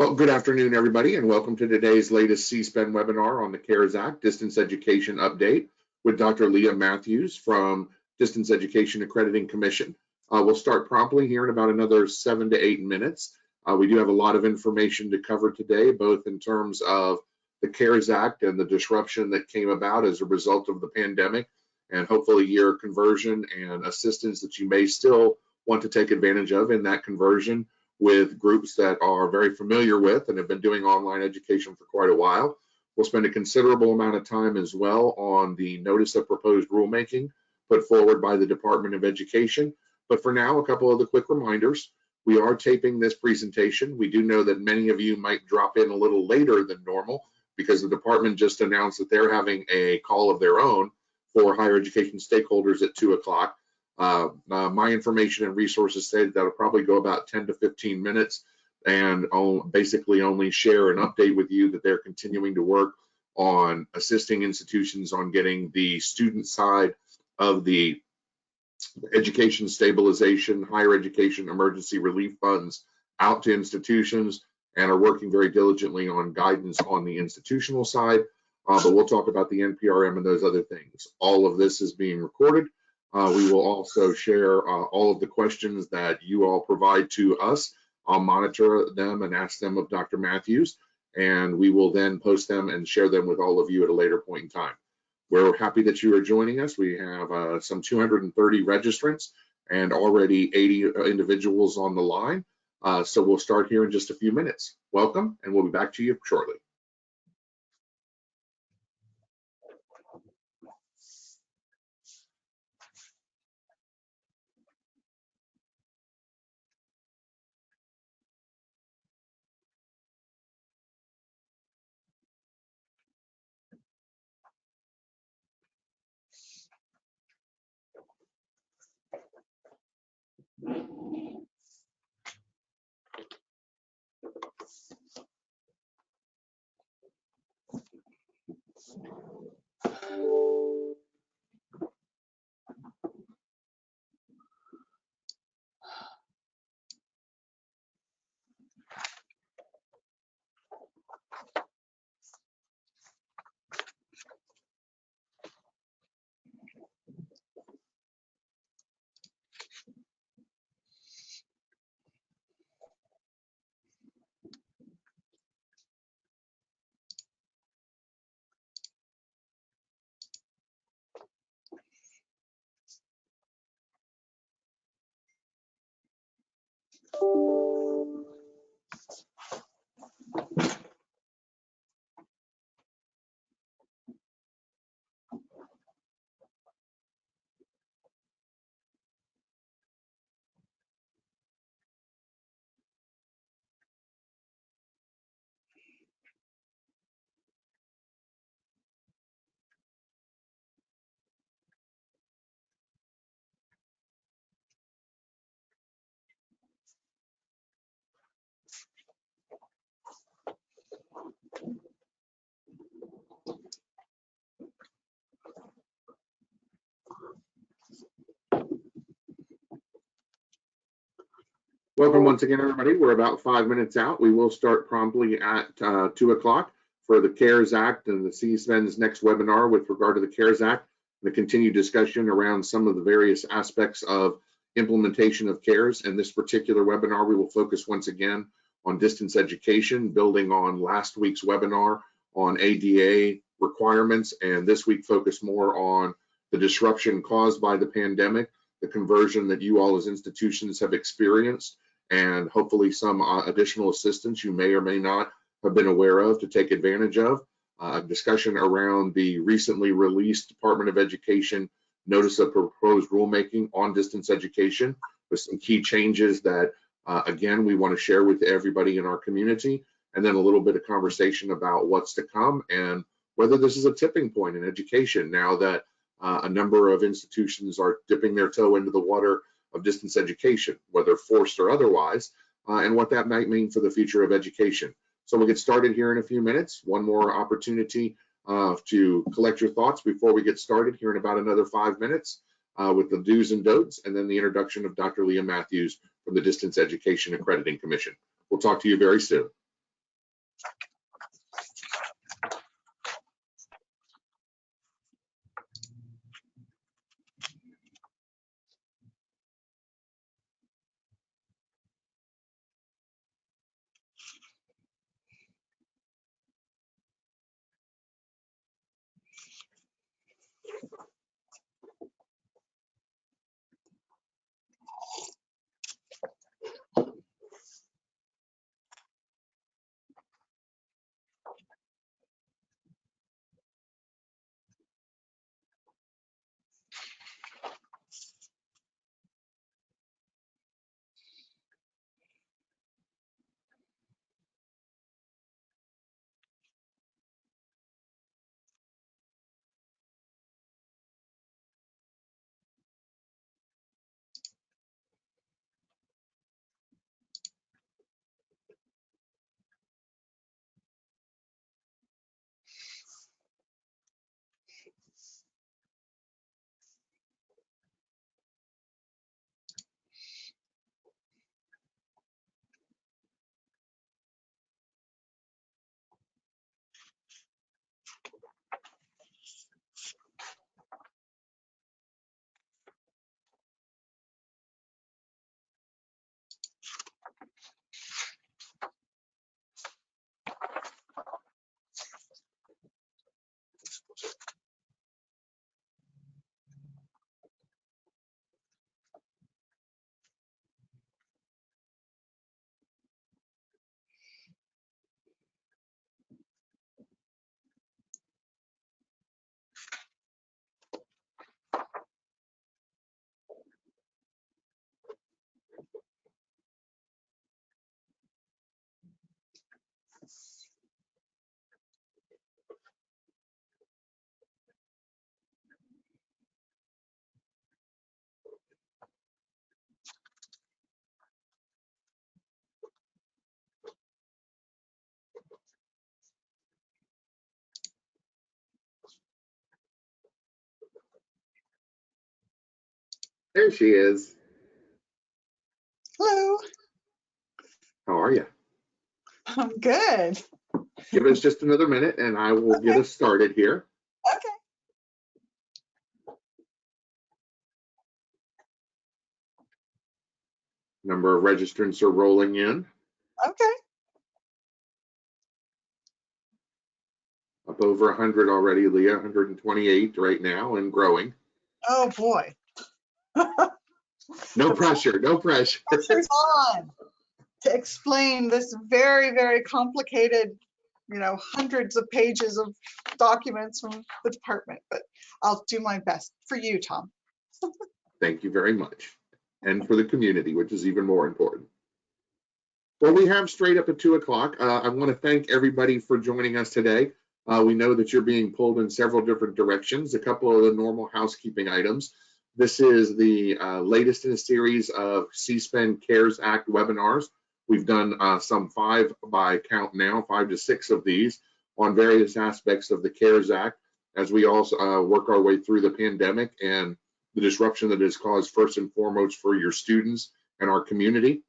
Well, good afternoon, everybody, and welcome to today's latest CSPEN webinar on the CARES Act Distance Education Update with Dr. Leah Mathews from Distance Education Accrediting Commission. We'll start promptly here in about another 7 to 8 minutes. We do have a lot of information to cover today, both in terms of the CARES Act and the disruption that came about as a result of the pandemic, and hopefully your conversion and assistance that you may still want to take advantage of in that conversion with groups that are very familiar with and have been doing online education for quite a while. We'll spend a considerable amount of time as well on the notice of proposed rulemaking put forward by the Department of Education. But for now, a couple of the quick reminders. We are taping this presentation. We do know that many of you might drop in a little later than normal because the department just announced that they're having a call of their own for higher education stakeholders at 2 o'clock. My information and resources say that'll probably go about 10 to 15 minutes, and I'll basically only share an update with you that they're continuing to work on assisting institutions on getting the student side of the education stabilization, higher education emergency relief funds out to institutions, and are working very diligently on guidance on the institutional side. But we'll talk about the NPRM and those other things. All of this is being recorded. We will also share all of the questions that you all provide to us. I'll monitor them and ask them of Dr. Mathews, and we will then post them and share them with all of you at a later point in time. We're happy that you are joining us. We have some 230 registrants and already 80 individuals on the line. So we'll start here in just a few minutes. Welcome, and we'll be back to you shortly. Welcome once again, everybody. We're about 5 minutes out. We will start promptly at 2 o'clock for the CARES Act and the CSPEN's next webinar with regard to the CARES Act, the continued discussion around some of the various aspects of implementation of CARES. In this particular webinar, we will focus once again on distance education, building on last week's webinar on ADA requirements, and this week focus more on the disruption caused by the pandemic, the conversion that you all as institutions have experienced, and hopefully some additional assistance you may or may not have been aware of to take advantage of. Discussion around the recently released Department of Education notice of proposed rulemaking on distance education with some key changes that, again, we want to share with everybody in our community, and then a little bit of conversation about what's to come and whether this is a tipping point in education now that a number of institutions are dipping their toe into the water of distance education, whether forced or otherwise, and what that might mean for the future of education. So we'll get started here in a few minutes. One more opportunity to collect your thoughts before we get started here in about another 5 minutes with the do's and don'ts, and then the introduction of Dr. Leah Mathews from the Distance Education Accrediting Commission. We'll talk to you very soon. There she is. Hello. How are you? I'm good. Give us just another minute and I will get us started here. Okay. Number of registrants are rolling in. Okay. Up over 100 already, Leah, 128 right now and growing. Oh boy. No pressure, no pressure. Pressure's on to explain this very, very complicated, hundreds of pages of documents from the department, but I'll do my best for you, Tom. Thank you very much. And for the community, which is even more important. Well, we have straight up at 2 o'clock. I want to thank everybody for joining us today. We know that you're being pulled in several different directions. A couple of the normal housekeeping items. This is the latest in a series of CSPEN CARES Act webinars. We've done some 5 by count now, 5 to 6 of these on various aspects of the CARES Act as we also work our way through the pandemic and the disruption that is caused first and foremost for your students and our community.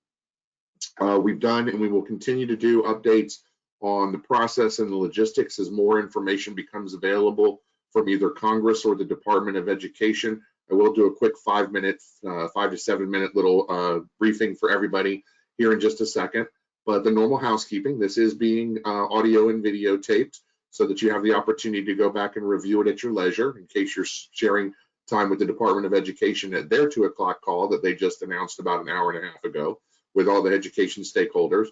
We've done and we will continue to do updates on the process and the logistics as more information becomes available from either Congress or the Department of Education. I will do a quick 5 to 7 minute little briefing for everybody here in just a second. But the normal housekeeping, this is being audio and video taped so that you have the opportunity to go back and review it at your leisure in case you're sharing time with the Department of Education at their 2 o'clock call that they just announced about an hour and a half ago with all the education stakeholders.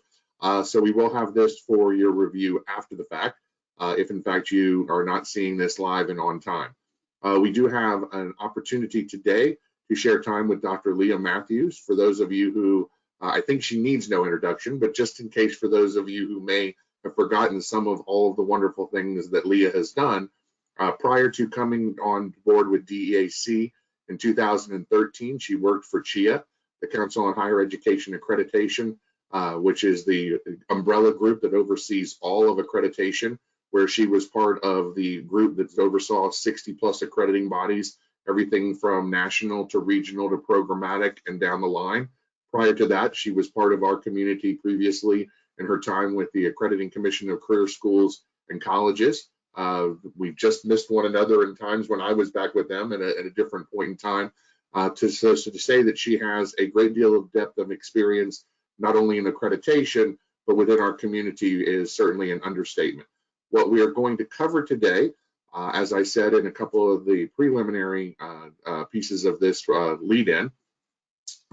So we will have this for your review after the fact, if in fact you are not seeing this live and on time. We do have an opportunity today to share time with Dr. Leah Mathews. For those of you who, I think she needs no introduction, but just in case for those of you who may have forgotten some of all of the wonderful things that Leah has done, prior to coming on board with DEAC in 2013, she worked for CHIA, the Council on Higher Education Accreditation, which is the umbrella group that oversees all of accreditation, where she was part of the group that oversaw 60 plus accrediting bodies, everything from national to regional to programmatic and down the line. Prior to that, she was part of our community previously in her time with the Accrediting Commission of Career Schools and Colleges. We've just missed one another in times when I was back with them at a different point in time. To say that she has a great deal of depth of experience, not only in accreditation, but within our community, is certainly an understatement. What we are going to cover today, as I said in a couple of the preliminary pieces of this lead-in,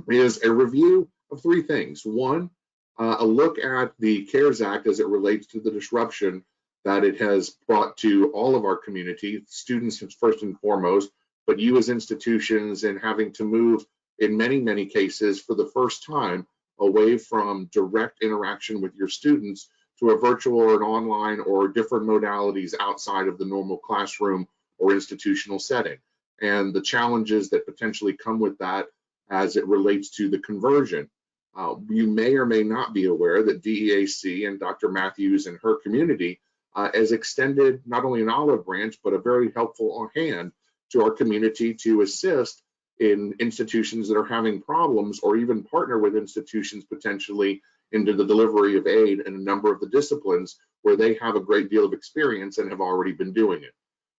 is a review of three things. One, a look at the CARES Act as it relates to the disruption that it has brought to all of our community, students first and foremost, but you as institutions, and having to move in many cases for the first time away from direct interaction with your students to a virtual or an online or different modalities outside of the normal classroom or institutional setting, and the challenges that potentially come with that as it relates to the conversion. You may or may not be aware that DEAC and Dr. Mathews and her community has extended not only an olive branch, but a very helpful hand to our community to assist in institutions that are having problems, or even partner with institutions potentially into the delivery of aid in a number of the disciplines where they have a great deal of experience and have already been doing it.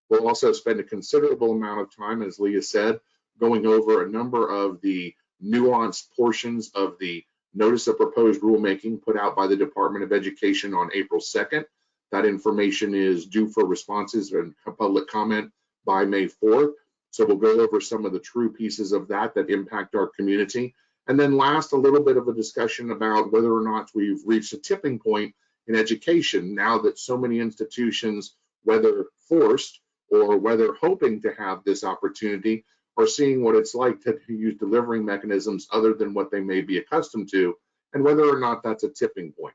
We'll also spend a considerable amount of time, as Leah said, going over a number of the nuanced portions of the Notice of Proposed Rulemaking put out by the Department of Education on April 2nd. That information is due for responses and public comment by May 4th. So we'll go over some of the true pieces of that impact our community. And then last, a little bit of a discussion about whether or not we've reached a tipping point in education now that so many institutions, whether forced or whether hoping to have this opportunity, are seeing what it's like to use delivering mechanisms other than what they may be accustomed to, and whether or not that's a tipping point.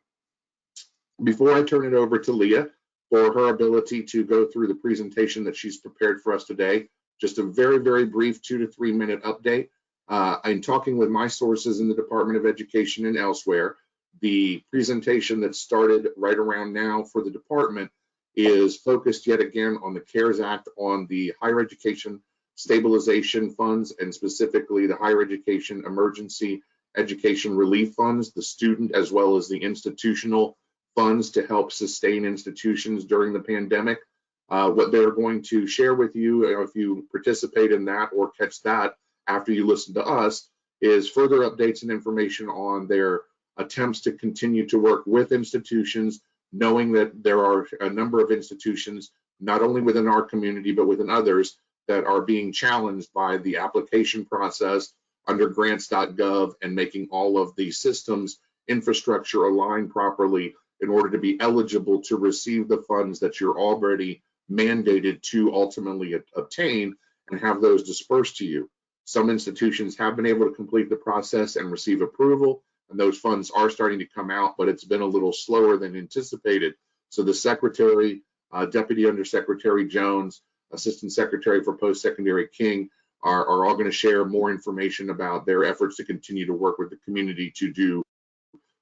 Before I turn it over to Leah for her ability to go through the presentation that she's prepared for us today, just a very brief 2 to 3 minute update. I'm talking with my sources in the Department of Education and elsewhere. The presentation that started right around now for the department is focused yet again on the CARES Act, on the higher education stabilization funds, and specifically the higher education emergency education relief funds, the student as well as the institutional funds to help sustain institutions during the pandemic. What they're going to share with you, if you participate in that or catch that after you listen to us, is further updates and information on their attempts to continue to work with institutions, knowing that there are a number of institutions, not only within our community, but within others, that are being challenged by the application process under grants.gov and making all of the systems infrastructure align properly in order to be eligible to receive the funds that you're already mandated to ultimately obtain and have those dispersed to you. Some institutions have been able to complete the process and receive approval, and those funds are starting to come out, but it's been a little slower than anticipated. So the Secretary, Deputy Undersecretary Jones, Assistant Secretary for Post-Secondary King are all going to share more information about their efforts to continue to work with the community to do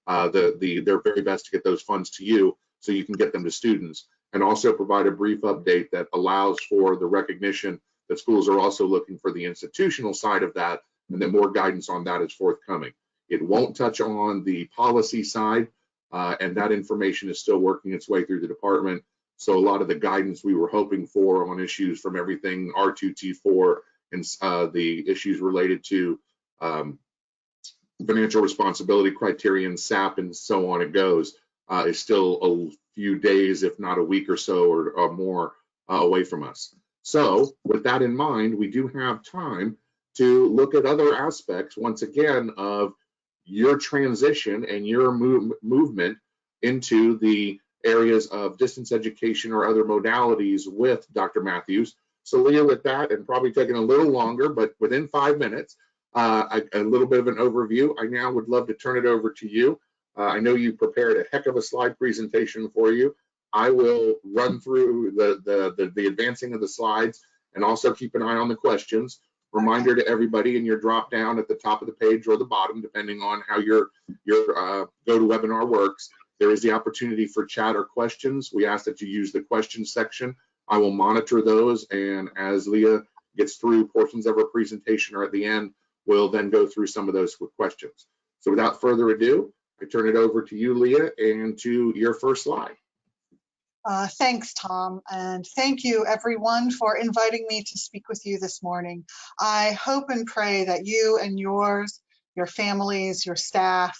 their very best to get those funds to you so you can get them to students, and also provide a brief update that allows for the recognition that schools are also looking for the institutional side of that, and that more guidance on that is forthcoming. It won't touch on the policy side, and that information is still working its way through the department. So a lot of the guidance we were hoping for on issues from everything R2T4 and the issues related to financial responsibility criterion, SAP, and so on it goes, is still a few days, if not a week or so or more away from us. So with that in mind, we do have time to look at other aspects, once again, of your transition and your movement into the areas of distance education or other modalities with Dr. Mathews. So Leah, with that, and probably taking a little longer, but within 5 minutes, a little bit of an overview. I now would love to turn it over to you. I know you prepared a heck of a slide presentation for you. I will run through the advancing of the slides and also keep an eye on the questions. Reminder to everybody in your drop down at the top of the page or the bottom, depending on how your GoToWebinar works, there is the opportunity for chat or questions. We ask that you use the questions section. I will monitor those, and as Leah gets through portions of her presentation or at the end, we'll then go through some of those questions. So without further ado, I turn it over to you, Leah, and to your first slide. Thanks, Tom, and thank you everyone for inviting me to speak with you this morning. I hope and pray that you and yours, your families, your staff,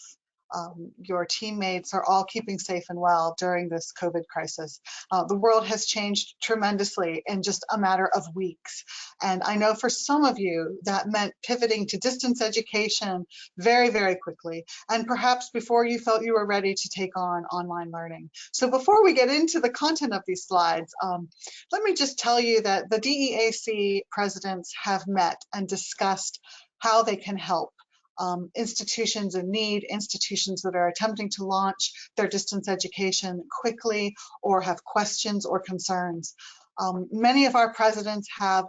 your teammates are all keeping safe and well during this COVID crisis. The world has changed tremendously in just a matter of weeks. And I know for some of you that meant pivoting to distance education very, very quickly, and perhaps before you felt you were ready to take on online learning. So before we get into the content of these slides, let me just tell you that the DEAC presidents have met and discussed how they can help institutions in need, institutions that are attempting to launch their distance education quickly or have questions or concerns. Many of our presidents have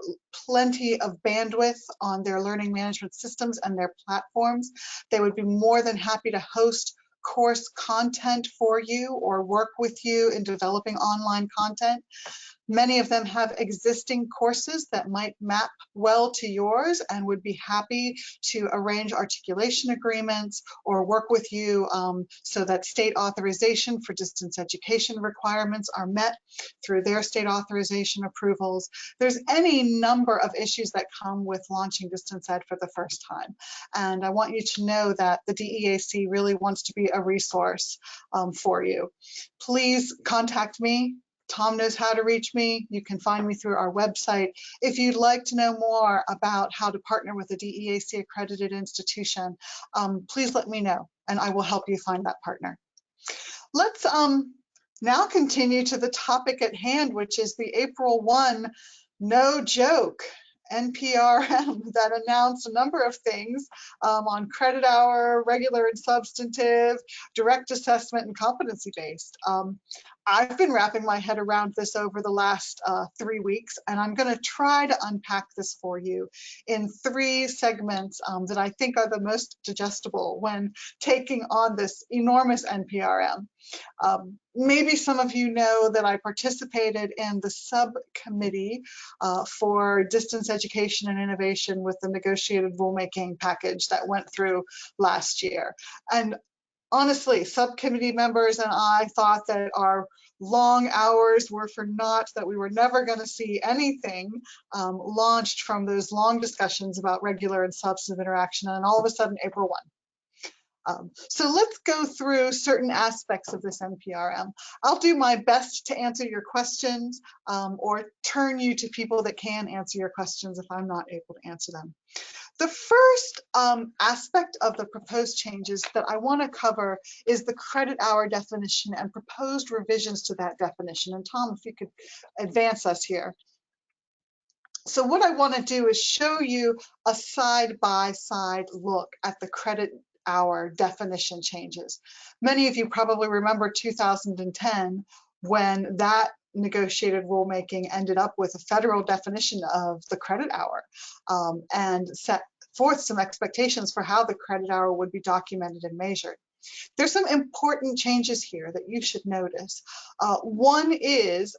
plenty of bandwidth on their learning management systems and their platforms. They would be more than happy to host course content for you or work with you in developing online content. Many of them have existing courses that might map well to yours and would be happy to arrange articulation agreements or work with you so that state authorization for distance education requirements are met through their state authorization approvals. There's any number of issues that come with launching distance ed for the first time. And I want you to know that the DEAC really wants to be a resource for you. Please contact me. Tom knows how to reach me. You can find me through our website. If you'd like to know more about how to partner with a DEAC accredited institution, please let me know and I will help you find that partner. Let's now continue to the topic at hand, which is the April 1 no joke NPRM that announced a number of things on credit hour, regular and substantive, direct assessment, and competency-based. I've been wrapping my head around this over the last 3 weeks, and I'm going to try to unpack this for you in 3 segments that I think are the most digestible when taking on this enormous NPRM. Maybe some of you know that I participated in the subcommittee for distance education and innovation with the negotiated rulemaking package that went through last year. And honestly, subcommittee members and I thought that our long hours were for naught, that we were never going to see anything launched from those long discussions about regular and substantive interaction, and all of a sudden, April 1. So let's go through certain aspects of this NPRM. I'll do my best to answer your questions or turn you to people that can answer your questions if I'm not able to answer them. The first aspect of the proposed changes that I want to cover is the credit hour definition and proposed revisions to that definition. And Tom, if you could advance us here. So what I want to do is show you a side-by-side look at the credit hour definition changes. Many of you probably remember 2010 when that negotiated rulemaking ended up with a federal definition of the credit hour and set forth some expectations for how the credit hour would be documented and measured. There's some important changes here that you should notice. One is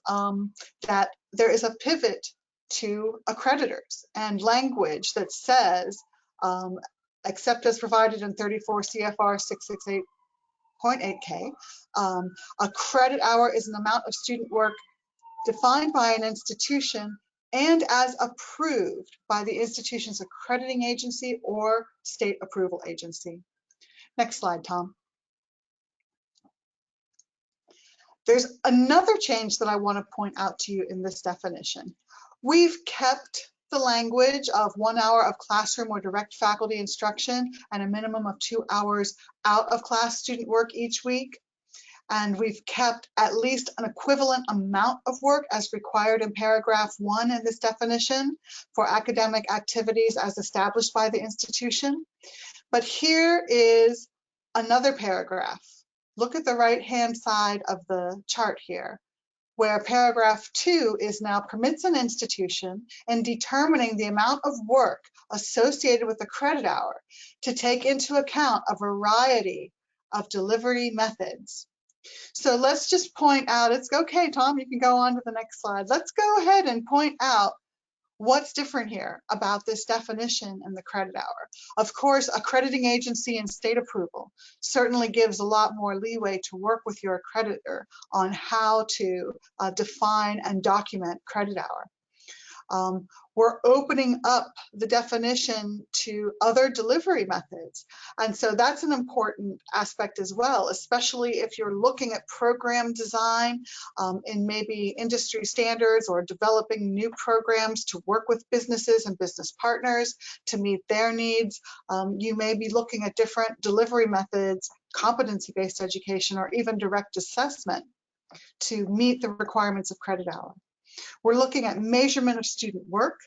that there is a pivot to accreditors and language that says, except as provided in 34 CFR 668.8K, a credit hour is an amount of student work defined by an institution and as approved by the institution's accrediting agency or state approval agency. Next slide, Tom. There's another change that I want to point out to you in this definition. We've kept the language of 1 hour of classroom or direct faculty instruction and a minimum of 2 hours out of class student work each week. And we've kept at least an equivalent amount of work as required in paragraph 1 in this definition for academic activities as established by the institution. But here is another paragraph. Look at the right-hand side of the chart here, where paragraph 2 is now permits an institution in determining the amount of work associated with the credit hour to take into account a variety of delivery methods. So let's just point out, it's okay, Tom, you can go on to the next slide. Let's go ahead and point out What's different here about this definition and the credit hour? Of course, accrediting agency and state approval certainly gives a lot more leeway to work with your accreditor on how to define and document credit hour. We're opening up the definition to other delivery methods. And so that's an important aspect as well, especially if you're looking at program design in maybe industry standards or developing new programs to work with businesses and business partners to meet their needs. You may be looking at different delivery methods, competency-based education, or even direct assessment to meet the requirements of credit hour. We're looking at measurement of student work.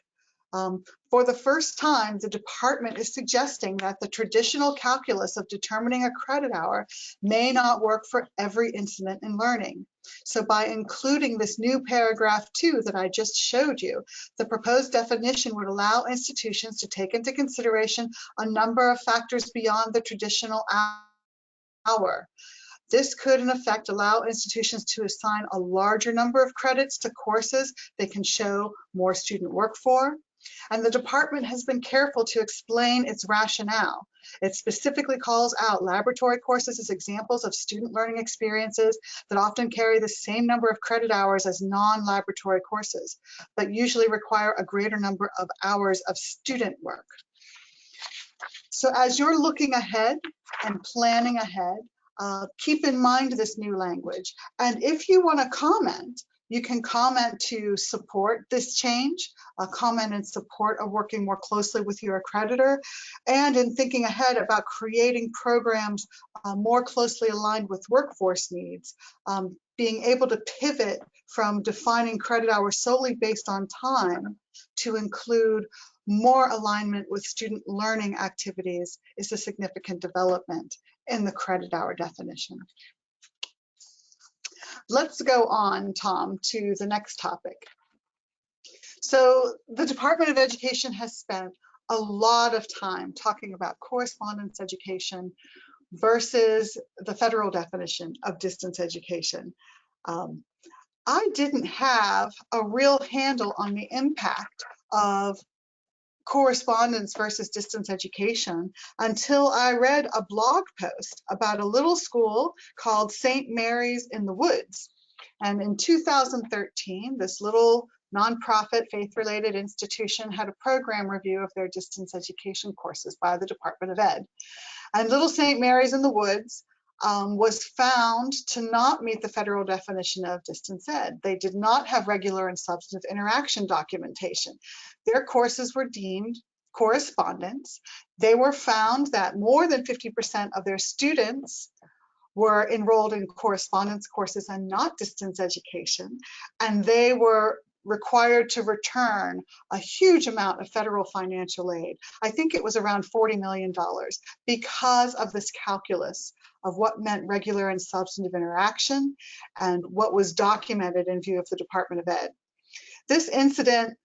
For the first time, the department is suggesting that the traditional calculus of determining a credit hour may not work for every incident in learning. So by including this new paragraph 2 that I just showed you, the proposed definition would allow institutions to take into consideration a number of factors beyond the traditional hour. This could, in effect, allow institutions to assign a larger number of credits to courses they can show more student work for. And the department has been careful to explain its rationale. It specifically calls out laboratory courses as examples of student learning experiences that often carry the same number of credit hours as non-laboratory courses, but usually require a greater number of hours of student work. So as you're looking ahead and planning ahead, keep in mind this new language. And if you want to comment, you can comment to support this change, comment in support of working more closely with your accreditor, and in thinking ahead about creating programs more closely aligned with workforce needs, being able to pivot from defining credit hours solely based on time to include more alignment with student learning activities is a significant development in the credit hour definition. Let's go on, Tom, to the next topic. So the Department of Education has spent a lot of time talking about correspondence education versus the federal definition of distance education. I didn't have a real handle on the impact of correspondence versus distance education until I read a blog post about a little school called St. Mary's in the Woods. And in 2013, this little nonprofit faith-related institution had a program review of their distance education courses by the Department of Ed. And little St. Mary's in the Woods was found to not meet the federal definition of distance ed. They did not have regular and substantive interaction documentation. Their courses were deemed correspondence. They were found that more than 50% of their students were enrolled in correspondence courses and not distance education, and they were required to return a huge amount of federal financial aid. I think it was around $40 million because of this calculus of what meant regular and substantive interaction and what was documented in view of the Department of Ed. This incident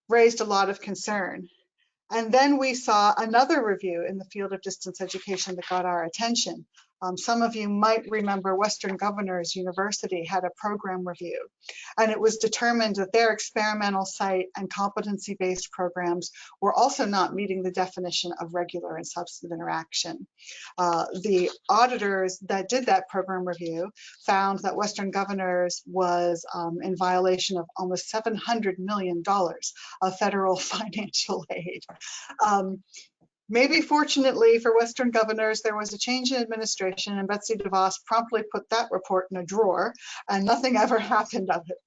raised a lot of concern. And then we saw another review in the field of distance education that got our attention. Some of you might remember Western Governors University had a program review, and it was determined that their experimental site and competency-based programs were also not meeting the definition of regular and substantive interaction. The auditors that did that program review found that Western Governors was in violation of almost $700 million of federal financial aid. Maybe fortunately for Western Governors, there was a change in administration and Betsy DeVos promptly put that report in a drawer and nothing ever happened of it.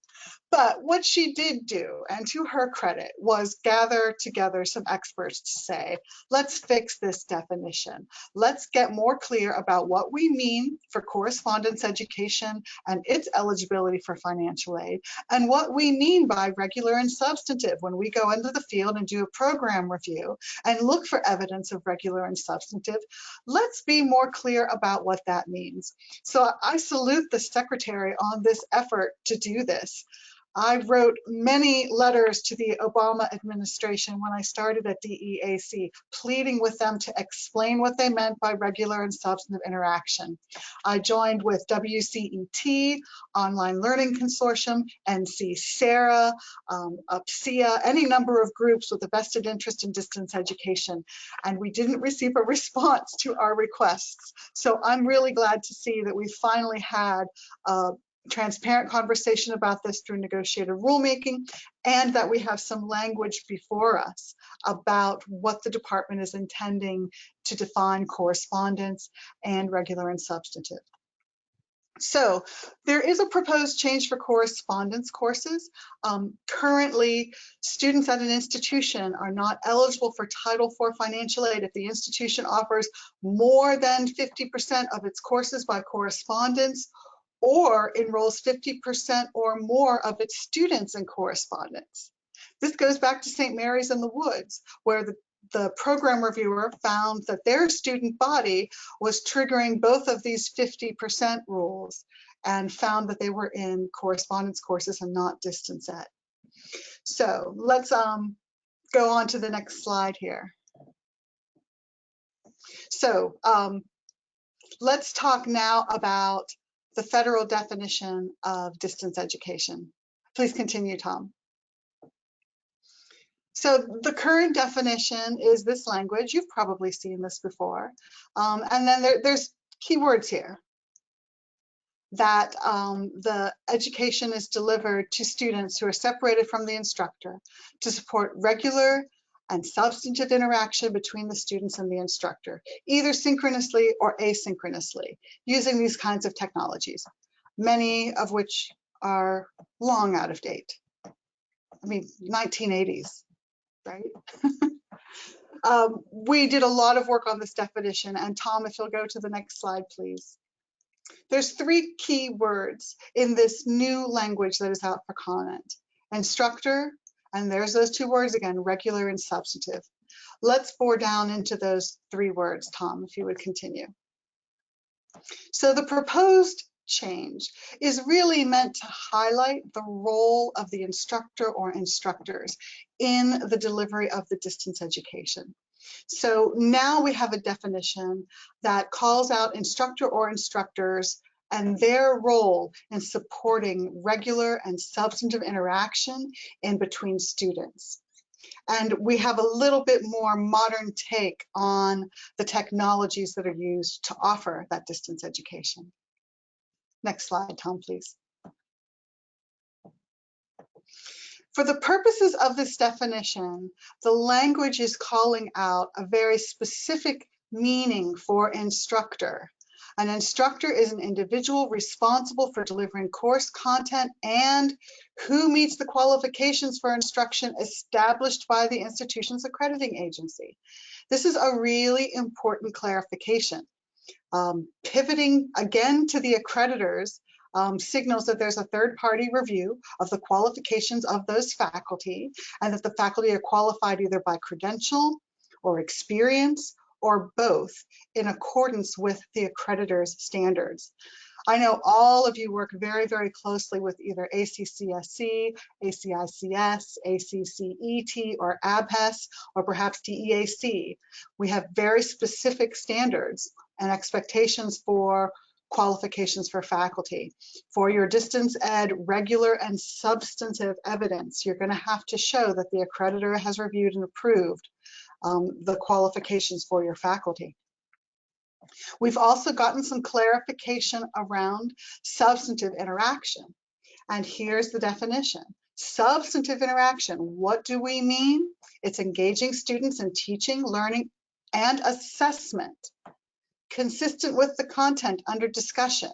But what she did do, and to her credit, was gather together some experts to say, let's fix this definition. Let's get more clear about what we mean for correspondence education and its eligibility for financial aid, and what we mean by regular and substantive when we go into the field and do a program review and look for evidence of regular and substantive. Let's be more clear about what that means. So I salute the secretary on this effort to do this. I wrote many letters to the Obama administration when I started at DEAC, pleading with them to explain what they meant by regular and substantive interaction. I joined with WCET, Online Learning Consortium, NC SARA, UPSEA, any number of groups with a vested interest in distance education, and we didn't receive a response to our requests. So I'm really glad to see that we finally had transparent conversation about this through negotiated rulemaking, and that we have some language before us about what the department is intending to define correspondence and regular and substantive. So there is a proposed change for correspondence courses. Currently, students at an institution are not eligible for Title IV financial aid if the institution offers more than 50% of its courses by correspondence, or enrolls 50% or more of its students in correspondence. This goes back to St. Mary's in the Woods, where the program reviewer found that their student body was triggering both of these 50% rules and found that they were in correspondence courses and not distance ed. So let's go on to the next slide here. So let's talk now about the federal definition of distance education. Please continue, Tom. So the current definition is this language. You've probably seen this before. And then there's keywords here that the education is delivered to students who are separated from the instructor to support regular and substantive interaction between the students and the instructor, either synchronously or asynchronously, using these kinds of technologies, many of which are long out of date. I mean, 1980s, right? We did a lot of work on this definition, and Tom, if you'll go to the next slide, please. There's 3 key words in this new language that is out for comment: instructor, and there's those 2 words again, regular and substantive. Let's bore down into those 3 words, Tom, if you would continue. So the proposed change is really meant to highlight the role of the instructor or instructors in the delivery of the distance education. So now we have a definition that calls out instructor or instructors and their role in supporting regular and substantive interaction in between students. And we have a little bit more modern take on the technologies that are used to offer that distance education. Next slide, Tom, please. For the purposes of this definition, the language is calling out a very specific meaning for instructor. An instructor is an individual responsible for delivering course content and who meets the qualifications for instruction established by the institution's accrediting agency. This is a really important clarification. Pivoting again to the accreditors signals that there's a third-party review of the qualifications of those faculty, and that the faculty are qualified either by credential or experience or both in accordance with the accreditors' standards. I know all of you work very, very closely with either ACCSC, ACICS, ACCET, or ABHES, or perhaps DEAC. We have very specific standards and expectations for qualifications for faculty. For your distance ed regular and substantive evidence, you're going to have to show that the accreditor has reviewed and approved the qualifications for your faculty. We've also gotten some clarification around substantive interaction. And here's the definition. Substantive interaction, what do we mean? It's engaging students in teaching, learning, and assessment consistent with the content under discussion,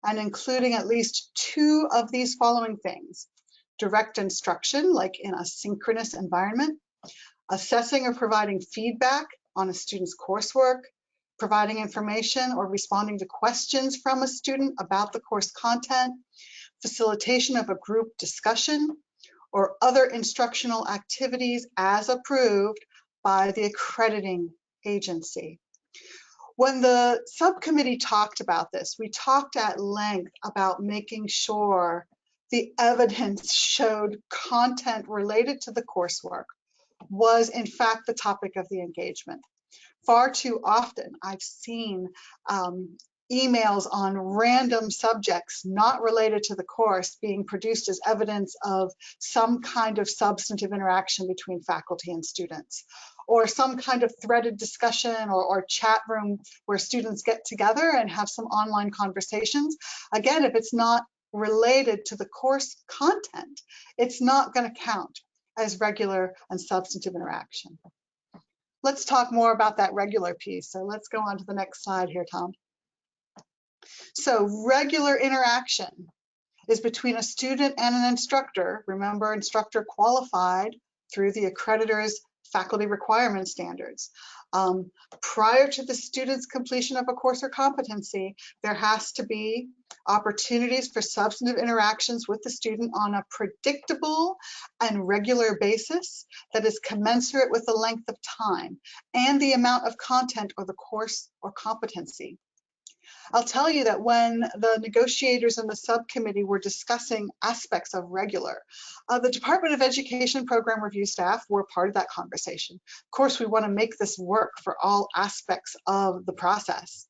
and including at least 2 of these following things: direct instruction, like in a synchronous environment, assessing or providing feedback on a student's coursework, providing information or responding to questions from a student about the course content, facilitation of a group discussion, or other instructional activities as approved by the accrediting agency. When the subcommittee talked about this, we talked at length about making sure the evidence showed content related to the coursework was in fact the topic of the engagement. Far too often I've seen emails on random subjects not related to the course being produced as evidence of some kind of substantive interaction between faculty and students, or some kind of threaded discussion or chat room where students get together and have some online conversations. Again, if it's not related to the course content, it's not going to count as regular and substantive interaction. Let's talk more about that regular piece. So let's go on to the next slide here, Tom. So regular interaction is between a student and an instructor. Remember, instructor qualified through the accreditor's faculty requirement standards. Prior to the student's completion of a course or competency, there has to be opportunities for substantive interactions with the student on a predictable and regular basis that is commensurate with the length of time and the amount of content or the course or competency. I'll tell you that when the negotiators and the subcommittee were discussing aspects of regular, the Department of Education program review staff were part of that conversation. Of course, we want to make this work for all aspects of the process.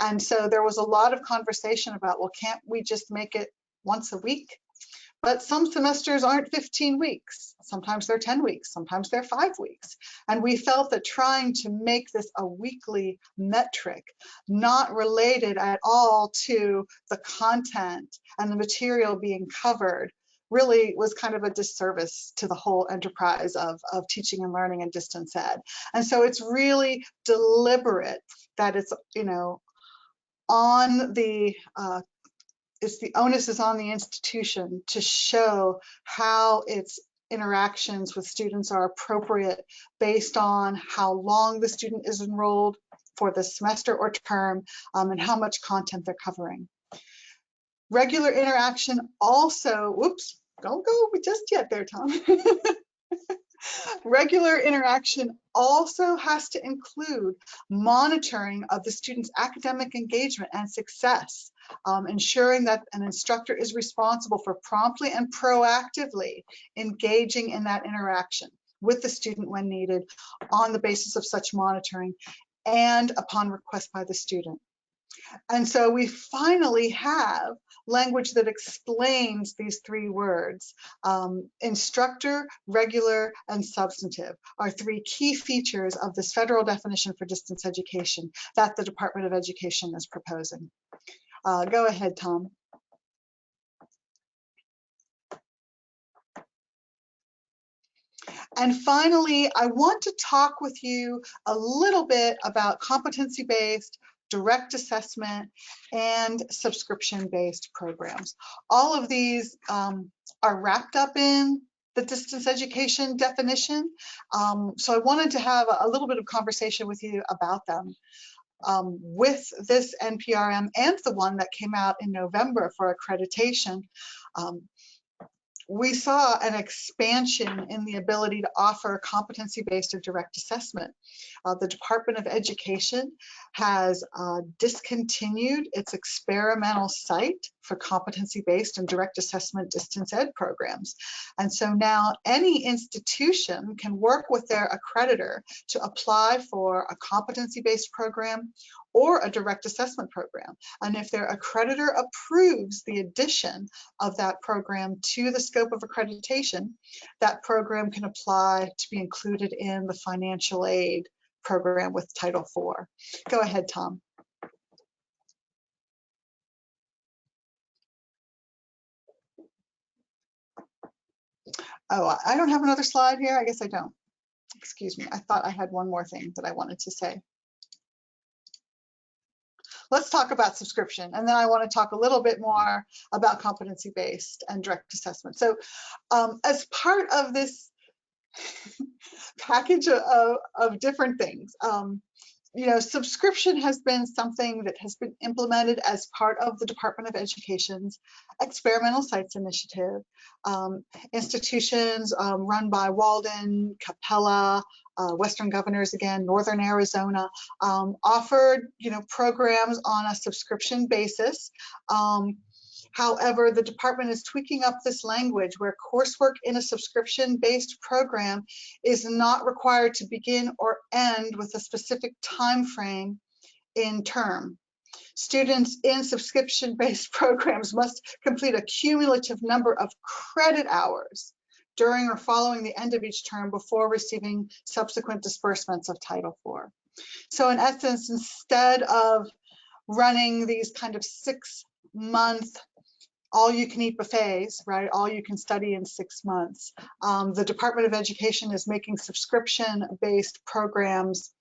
And so there was a lot of conversation about, well, can't we just make it once a week? But some semesters aren't 15 weeks. Sometimes they're 10 weeks, sometimes they're 5 weeks. And we felt that trying to make this a weekly metric, not related at all to the content and the material being covered, really was kind of a disservice to the whole enterprise of teaching and learning and distance ed. And so it's really deliberate that it's, you know, on the the onus is on the institution to show how its interactions with students are appropriate based on how long the student is enrolled for the semester or term, and how much content they're covering. Regular interaction also, whoops, don't go just yet there, Tom. Regular interaction also has to include monitoring of the student's academic engagement and success, ensuring that an instructor is responsible for promptly and proactively engaging in that interaction with the student when needed on the basis of such monitoring and upon request by the student. And so we finally have language that explains these three words. Instructor, regular, and substantive are three key features of this federal definition for distance education that the Department of Education is proposing. Go ahead, Tom. And finally, I want to talk with you a little bit about competency-based, direct assessment, and subscription-based programs. All of these are wrapped up in the distance education definition. So I wanted to have a little bit of conversation with you about them. With this NPRM and the one that came out in November for accreditation, we saw an expansion in the ability to offer competency-based or direct assessment. The Department of Education has discontinued its experimental site for competency-based and direct assessment distance ed programs. And so now any institution can work with their accreditor to apply for a competency-based program or a direct assessment program. And if their accreditor approves the addition of that program to the scope of accreditation, that program can apply to be included in the financial aid program with Title IV. Go ahead, Tom. Oh, I don't have another slide here. I guess I don't. Excuse me. I thought I had one more thing that I wanted to say. Let's talk about subscription, and then I want to talk a little bit more about competency-based and direct assessment. So as part of this package of different things, you know, subscription has been something that has been implemented as part of the Department of Education's Experimental Sites Initiative. Institutions run by Walden, Capella, Western Governors again, Northern Arizona, offered, you know, programs on a subscription basis. However, the department is tweaking up this language where coursework in a subscription-based program is not required to begin or end with a specific time frame in term. Students in subscription-based programs must complete a cumulative number of credit hours during or following the end of each term before receiving subsequent disbursements of Title IV. So in essence, instead of running these kind of 6-month all-you-can-eat buffets, right? All you can study in 6 months. The Department of Education is making subscription-based programs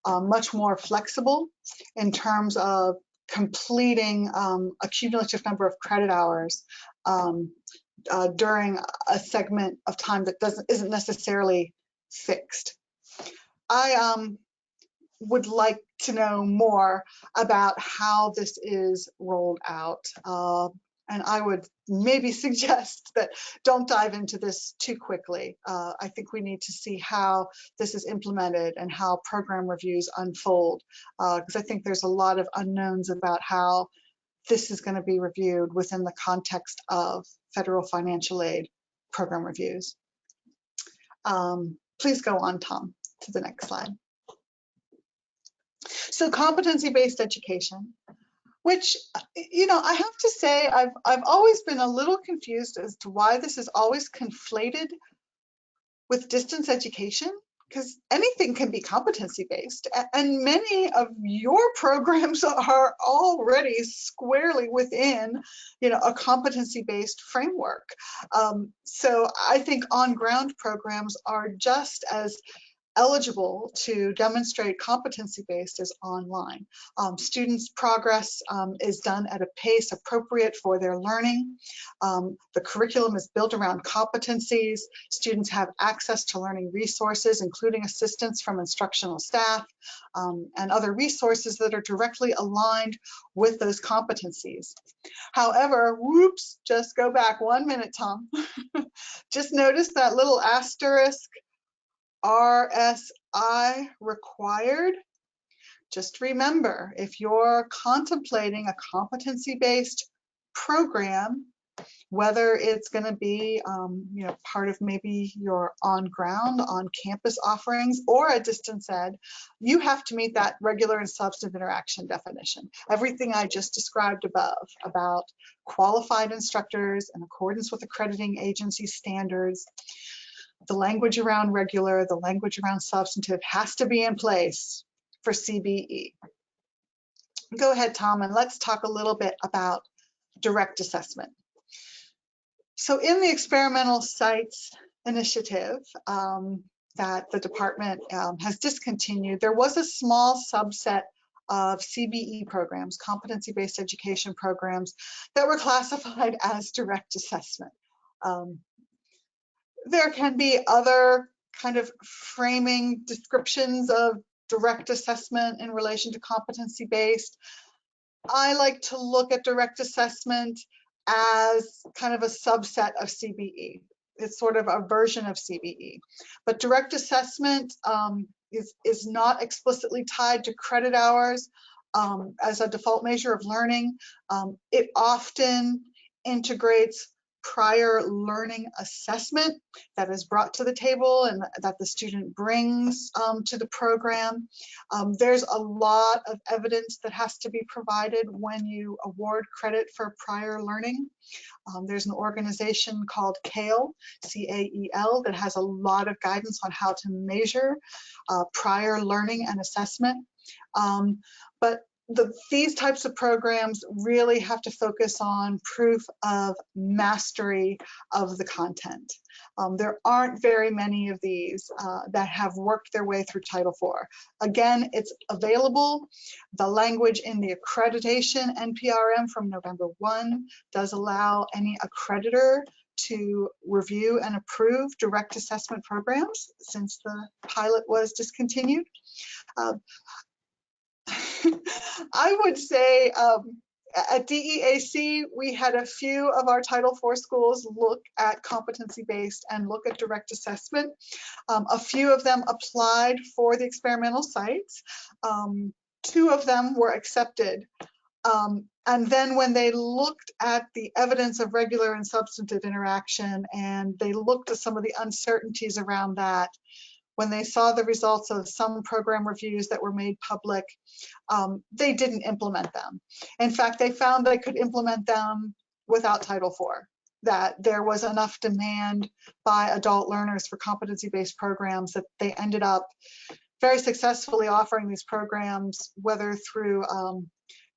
much more flexible in terms of completing a cumulative number of credit hours during a segment of time that isn't necessarily fixed. I would like to know more about how this is rolled out. And I would maybe suggest that don't dive into this too quickly. I think we need to see how this is implemented and how program reviews unfold, because I think there's a lot of unknowns about how this is going to be reviewed within the context of federal financial aid program reviews. Please go on, Tom, to the next slide. So competency-based education, which, you know, I have to say I've always been a little confused as to why this is always conflated with distance education, because anything can be competency-based, and many of your programs are already squarely within, you know, a competency-based framework. So I think on-ground programs are just as eligible to demonstrate competency-based as online. Students' progress is done at a pace appropriate for their learning. The curriculum is built around competencies. Students have access to learning resources, including assistance from instructional staff and other resources that are directly aligned with those competencies. However, whoops, just go back 1 minute, Tom. Just notice that little asterisk, RSI required. Just remember, if you're contemplating a competency-based program, whether it's going to be you know, part of maybe your on-ground, on-campus offerings or a distance ed, you have to meet that regular and substantive interaction definition. Everything I just described above about qualified instructors in accordance with accrediting agency standards, the language around regular, the language around substantive has to be in place for CBE. Go ahead, Tom, and let's talk a little bit about direct assessment. So in the experimental sites initiative that the department has discontinued, there was a small subset of CBE programs, competency-based education programs, that were classified as direct assessment. There can be other kind of framing descriptions of direct assessment in relation to competency-based. I like to look at direct assessment as kind of a subset of CBE. It's sort of a version of CBE. But direct assessment is not explicitly tied to credit hours as a default measure of learning. It often integrates prior learning assessment that is brought to the table and that the student brings to the program. There's a lot of evidence that has to be provided when you award credit for prior learning. There's an organization called CAEL, C-A-E-L, that has a lot of guidance on how to measure prior learning and assessment. But these types of programs really have to focus on proof of mastery of the content. There aren't very many of these that have worked their way through Title IV. Again, it's available. The language in the accreditation NPRM from November 1 does allow any accreditor to review and approve direct assessment programs since the pilot was discontinued. I would say at DEAC, we had a few of our Title IV schools look at competency-based and look at direct assessment. A few of them applied for the experimental sites. 2 of them were accepted. And then when they looked at the evidence of regular and substantive interaction, and they looked at some of the uncertainties around that, when they saw the results of some program reviews that were made public, they didn't implement them. In fact, they found they could implement them without Title IV, that there was enough demand by adult learners for competency-based programs that they ended up very successfully offering these programs, whether through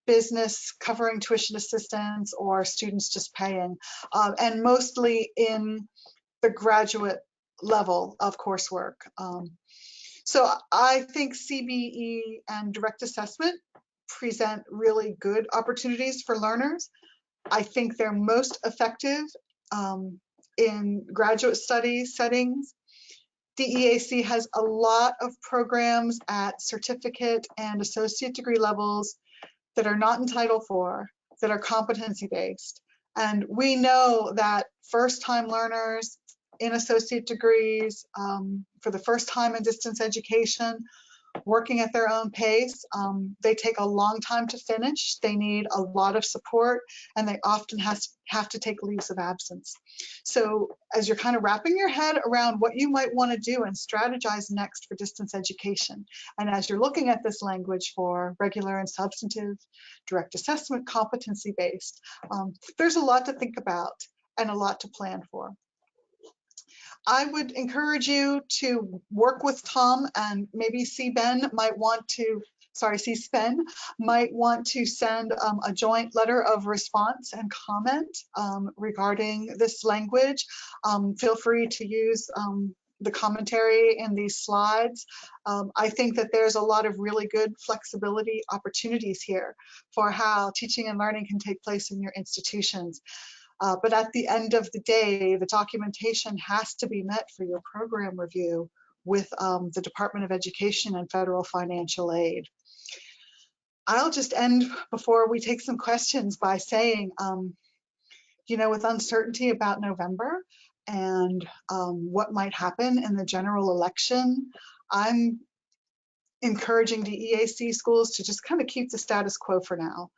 business covering tuition assistance or students just paying, and mostly in the graduate level of coursework. So I think CBE and direct assessment present really good opportunities for learners. I think they're most effective in graduate study settings. DEAC has a lot of programs at certificate and associate degree levels that are not in Title IV, that are competency-based. And we know that first-time learners in associate degrees, for the first time in distance education, working at their own pace, they take a long time to finish. They need a lot of support, and they often have to take leaves of absence. So as you're kind of wrapping your head around what you might want to do and strategize next for distance education, and as you're looking at this language for regular and substantive, direct assessment, competency-based, there's a lot to think about and a lot to plan for. I would encourage you to work with Tom, and maybe CSPEN might want to send a joint letter of response and comment regarding this language. Feel free to use the commentary in these slides. I think that there's a lot of really good flexibility opportunities here for how teaching and learning can take place in your institutions. But at the end of the day, the documentation has to be met for your program review with the Department of Education and federal financial aid. I'll just end before we take some questions by saying, you know, with uncertainty about November and what might happen in the general election, I'm encouraging the EAC schools to just kind of keep the status quo for now.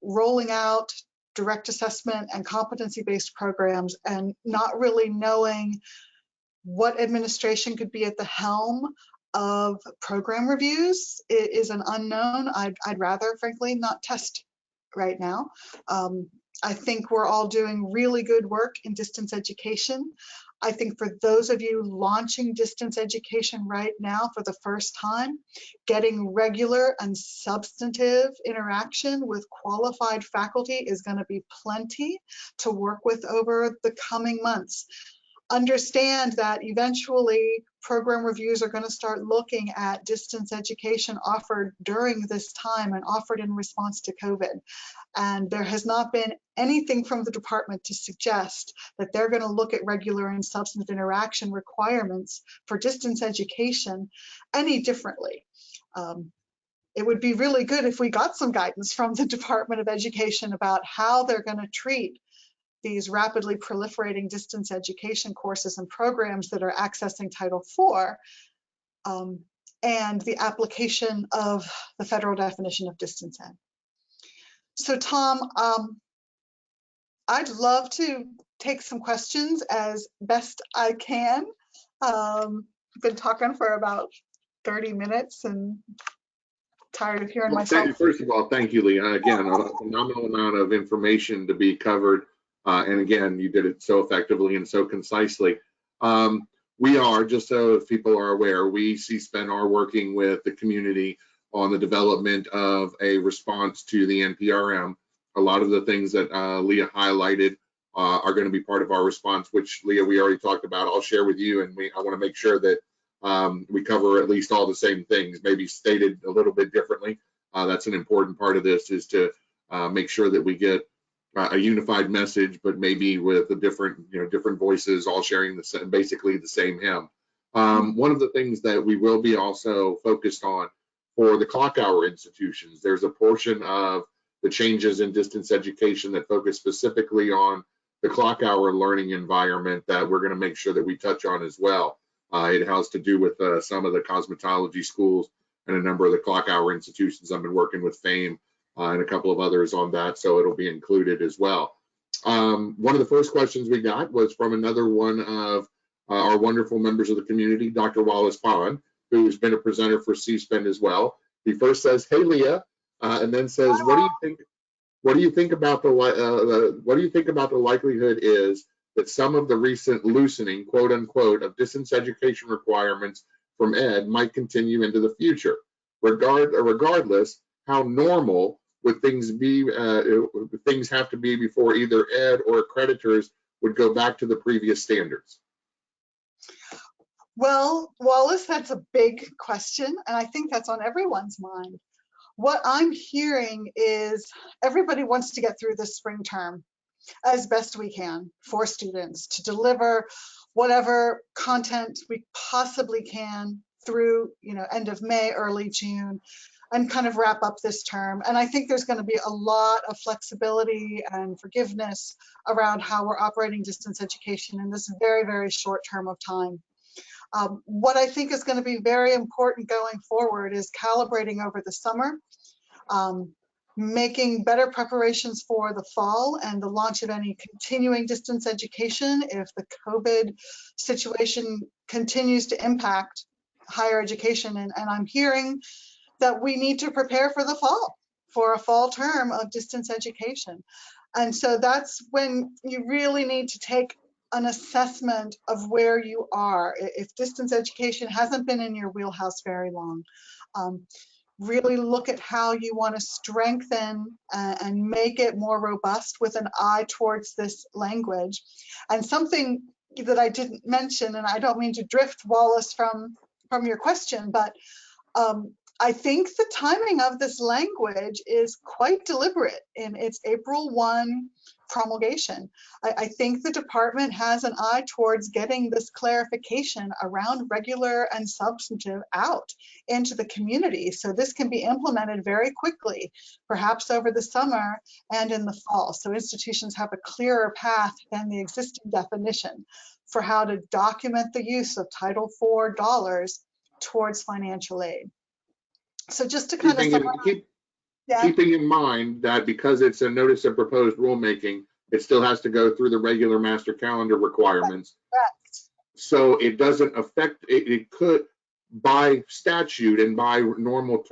Rolling out direct assessment and competency-based programs and not really knowing what administration could be at the helm of program reviews is an unknown. I'd rather, frankly, not test right now. I think we're all doing really good work in distance education. I think for those of you launching distance education right now for the first time, getting regular and substantive interaction with qualified faculty is going to be plenty to work with over the coming months. Understand that eventually program reviews are going to start looking at distance education offered during this time and offered in response to COVID. And there has not been anything from the department to suggest that they're going to look at regular and substantive interaction requirements for distance education any differently. It would be really good if we got some guidance from the Department of Education about how they're going to treat these rapidly proliferating distance education courses and programs that are accessing Title IV and the application of the federal definition of distance ed. So Tom, I'd love to take some questions as best I can. I've been talking for about 30 minutes and tired of hearing myself. First of all, thank you, Leah. Again, a phenomenal amount of information to be covered. And again, you did it so effectively and so concisely. We are, just so if people are aware, we CSPEN are working with the community on the development of a response to the NPRM. A lot of the things that Leah highlighted are going to be part of our response, which, Leah, we already talked about. I'll share with you, and I want to make sure that we cover at least all the same things, maybe stated a little bit differently. That's an important part of this, is to make sure that we get a unified message, but maybe with a different voices all sharing the same, basically the same hymn. One of the things that we will be also focused on for the clock hour institutions, there's a portion of the changes in distance education that focus specifically on the clock hour learning environment that we're going to make sure that we touch on as well. It has to do with some of the cosmetology schools and a number of the clock hour institutions. I've been working with FAME and a couple of others on that, so it'll be included as well. One of the first questions we got was from another one of our wonderful members of the community, Dr. Wallace Pond, who's been a presenter for CSPEN as well. He first says, "Hey Leah," and then says, "What do you think? What do you think about the likelihood is that some of the recent loosening, quote unquote, of distance education requirements from ed might continue into the future? Regardless, how normal would things have to be before either ed or accreditors would go back to the previous standards?" Well, Wallace, that's a big question, and I think that's on everyone's mind. What I'm hearing is everybody wants to get through this spring term as best we can for students to deliver whatever content we possibly can through, end of May, early June, and kind of wrap up this term. And I think there's going to be a lot of flexibility and forgiveness around how we're operating distance education in this very, very short term of time. What I think is going to be very important going forward is calibrating over the summer, making better preparations for the fall and the launch of any continuing distance education if the COVID situation continues to impact higher education. And I'm hearing that we need to prepare for the fall, for a fall term of distance education. And so that's when you really need to take an assessment of where you are. If distance education hasn't been in your wheelhouse very long, really look at how you want to strengthen and make it more robust with an eye towards this language. And something that I didn't mention, and I don't mean to drift, Wallace, from your question, but I think the timing of this language is quite deliberate in its April 1 promulgation. I think the department has an eye towards getting this clarification around regular and substantive out into the community, so this can be implemented very quickly, perhaps over the summer and in the fall, so institutions have a clearer path than the existing definition for how to document the use of Title IV dollars towards financial aid. So just to kind of summarize, keeping in mind that because it's a notice of proposed rulemaking, it still has to go through the regular master calendar requirements. Correct. So it doesn't affect, it could, by statute and by normal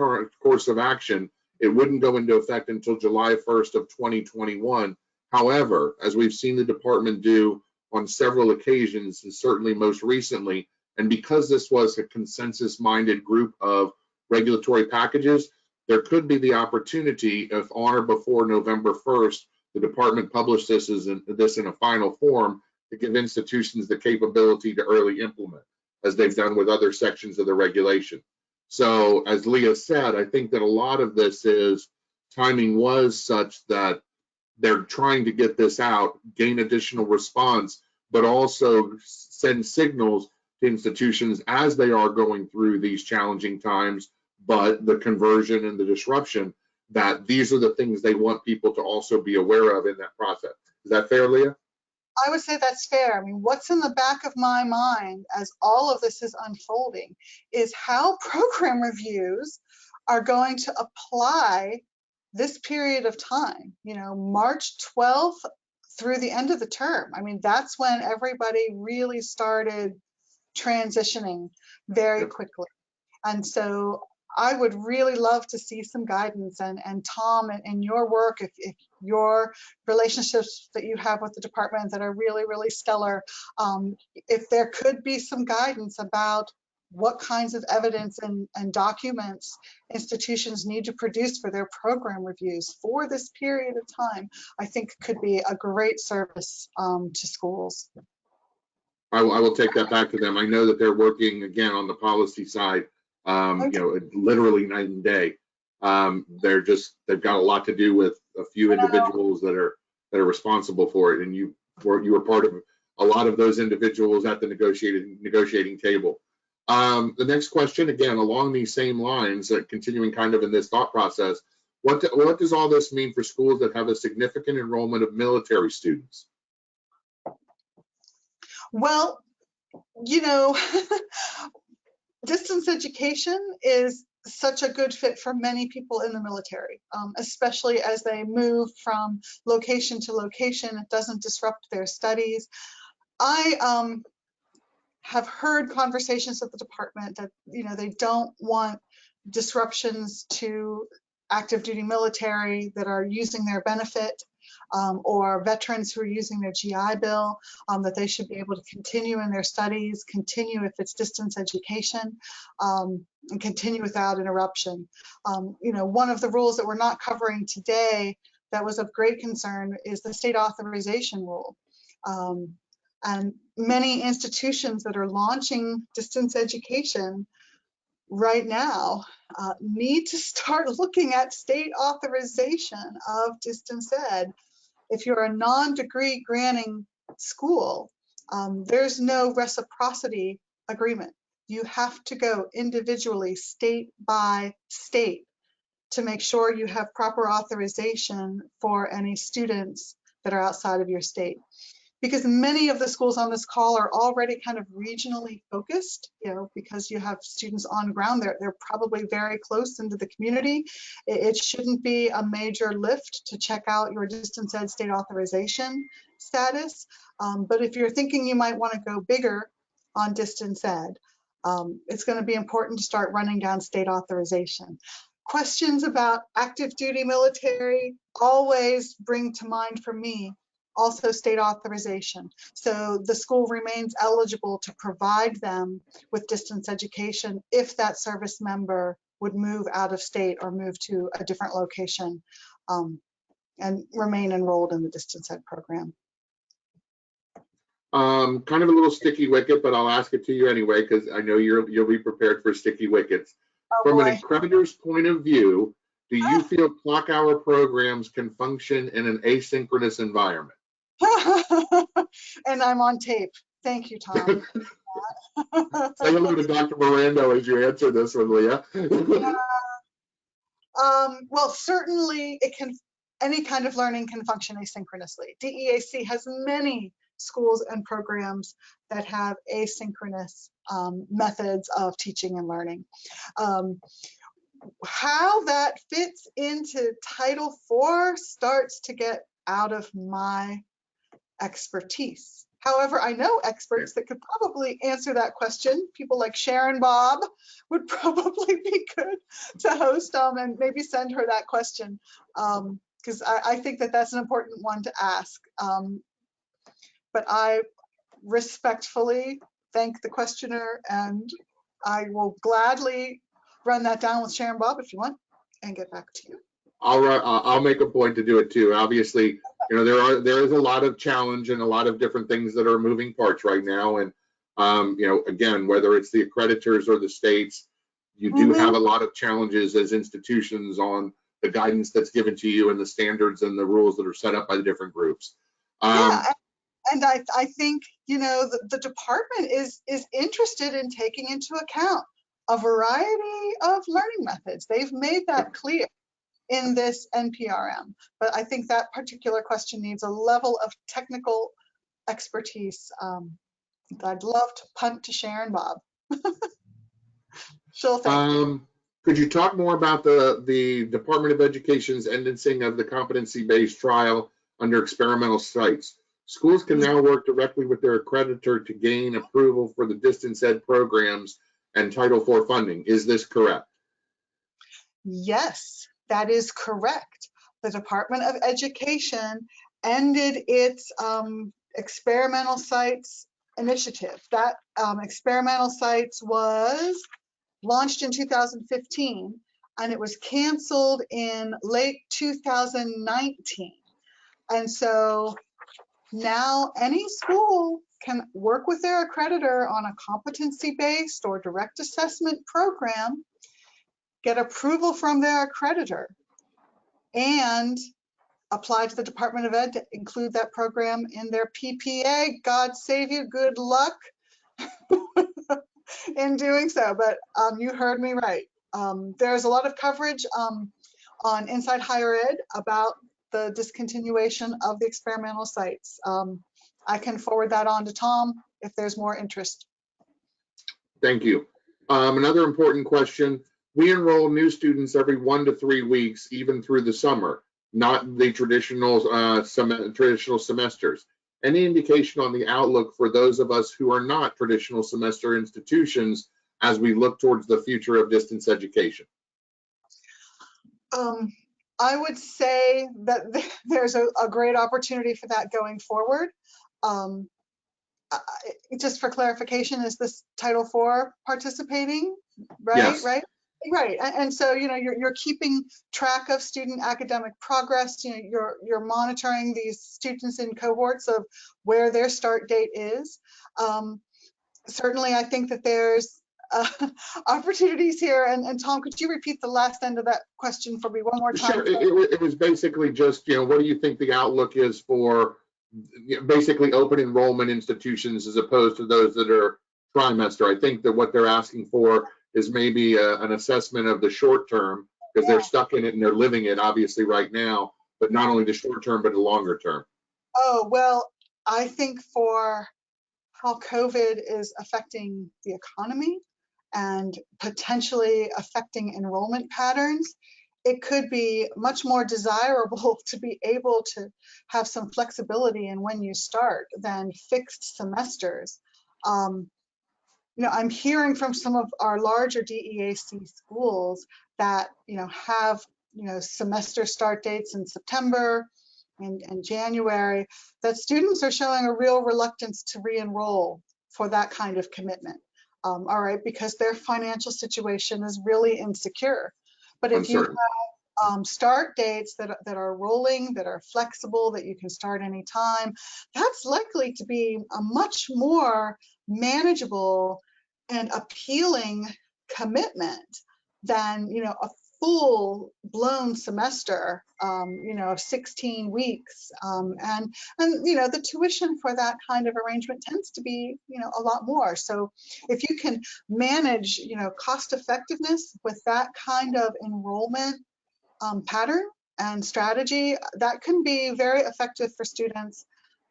course of action, it wouldn't go into effect until July 1st of 2021. However, as we've seen the department do on several occasions, and certainly most recently, and because this was a consensus-minded group of regulatory packages, there could be the opportunity, if on or before November 1st, the department published this in a final form, to give institutions the capability to early implement, as they've done with other sections of the regulation. So as Leah said, I think that a lot of this is timing was such that they're trying to get this out, gain additional response, but also send signals to institutions as they are going through these challenging times, but the conversion and the disruption, that these are the things they want people to also be aware of in that process. Is that fair, Leah? I would say that's fair. I mean, what's in the back of my mind as all of this is unfolding is how program reviews are going to apply this period of time, March 12th through the end of the term. I mean, that's when everybody really started transitioning very quickly. And so I would really love to see some guidance, and Tom, in your work, if your relationships that you have with the department that are really, really stellar, if there could be some guidance about what kinds of evidence and documents institutions need to produce for their program reviews for this period of time, I think could be a great service to schools. I will take that back to them. I know that they're working again on the policy side, literally night and day. They've got a lot to do with a few individuals that are responsible for it, and you were part of a lot of those individuals at the negotiating table. The next question, again along these same lines, continuing kind of in this thought process, what does all this mean for schools that have a significant enrollment of military students? Well, distance education is such a good fit for many people in the military, especially as they move from location to location. It doesn't disrupt their studies. I have heard conversations at the department that, you know, they don't want disruptions to active duty military that are using their benefit, or veterans who are using their GI Bill, that they should be able to continue in their studies, continue if it's distance education, and continue without interruption. You know, one of the rules that we're not covering today that was of great concern is the state authorization rule. And many institutions that are launching distance education right now need to start looking at state authorization of distance ed. If you're a non-degree granting school, there's no reciprocity agreement. You have to go individually, state by state, to make sure you have proper authorization for any students that are outside of your state. Because many of the schools on this call are already kind of regionally focused, you know, because you have students on ground there. They're probably very close into the community. It shouldn't be a major lift to check out your distance ed state authorization status. But if you're thinking you might want to go bigger on distance ed, it's going to be important to start running down state authorization. Questions about active duty military always bring to mind for me also state authorization. So the school remains eligible to provide them with distance education if that service member would move out of state or move to a different location, and remain enrolled in the distance ed program. Kind of a little sticky wicket, but I'll ask it to you anyway, because I know you'll be prepared for sticky wickets. Oh, From boy. an accreditor's point of view, do you feel clock hour programs can function in an asynchronous environment? And I'm on tape. Thank you, Tom. Say hello to Dr. Mirando as you answer this one, Leah. Well, certainly it can, any kind of learning can function asynchronously. DEAC has many schools and programs that have asynchronous methods of teaching and learning. How that fits into Title IV starts to get out of my expertise. However, I know experts that could probably answer that question. People like Sharon Bob would probably be good to host and maybe send her that question, because I think that that's an important one to ask. But I respectfully thank the questioner, and I will gladly run that down with Sharon Bob if you want and get back to you. I'll make a point to do it too. Obviously, you know, there is a lot of challenge and a lot of different things that are moving parts right now. And you know, again, whether it's the accreditors or the states, you do have a lot of challenges as institutions on the guidance that's given to you and the standards and the rules that are set up by the different groups. Yeah, and I think, you know, the department is interested in taking into account a variety of learning methods. They've made that clear in this NPRM, but I think that particular question needs a level of technical expertise. I'd love to punt to Sharon Bob. She'll thank you. Could you talk more about the Department of Education's ending of the competency-based trial under experimental sites? Schools can now work directly with their accreditor to gain approval for the distance ed programs and Title IV funding. Is this correct? Yes, that is correct. The Department of Education ended its experimental sites initiative. That experimental sites was launched in 2015, and it was canceled in late 2019. And so now any school can work with their accreditor on a competency-based or direct assessment program, get approval from their accreditor, and apply to the Department of Ed to include that program in their PPA. God save you, good luck in doing so. But you heard me right. There's a lot of coverage on Inside Higher Ed about the discontinuation of the experimental sites. I can forward that on to Tom if there's more interest. Thank you. Another important question. we enroll new students every 1 to 3 weeks, even through the summer, not the traditional semesters. Any indication on the outlook for those of us who are not traditional semester institutions as we look towards the future of distance education? I would say that there's a great opportunity for that going forward. Just for clarification, is this Title IV participating? Right, yes. right. And so, you know, you're keeping track of student academic progress. You know, you're monitoring these students in cohorts of where their start date is. Certainly, I think that there's opportunities here. And Tom, could you repeat the last end of that question for me one more time? Sure. It was basically just, you know, what do you think the outlook is for basically open enrollment institutions as opposed to those that are trimester? I think that what they're asking for is maybe an assessment of the short term, because they're stuck in it and they're living it obviously right now, but not only the short term, but the longer term. Oh, well, I think for how COVID is affecting the economy and potentially affecting enrollment patterns, it could be much more desirable to be able to have some flexibility in when you start than fixed semesters. You know, I'm hearing from some of our larger DEAC schools that, you know, have, you know, semester start dates in September and January, that students are showing a real reluctance to re-enroll for that kind of commitment. All right, because their financial situation is really insecure. But if you have start dates that are rolling, that are flexible, that you can start anytime, that's likely to be a much more manageable and appealing commitment than, you know, a full-blown semester, you know, of 16 weeks. And, you know, the tuition for that kind of arrangement tends to be, you know, a lot more. So if you can manage, you know, cost effectiveness with that kind of enrollment pattern and strategy, that can be very effective for students,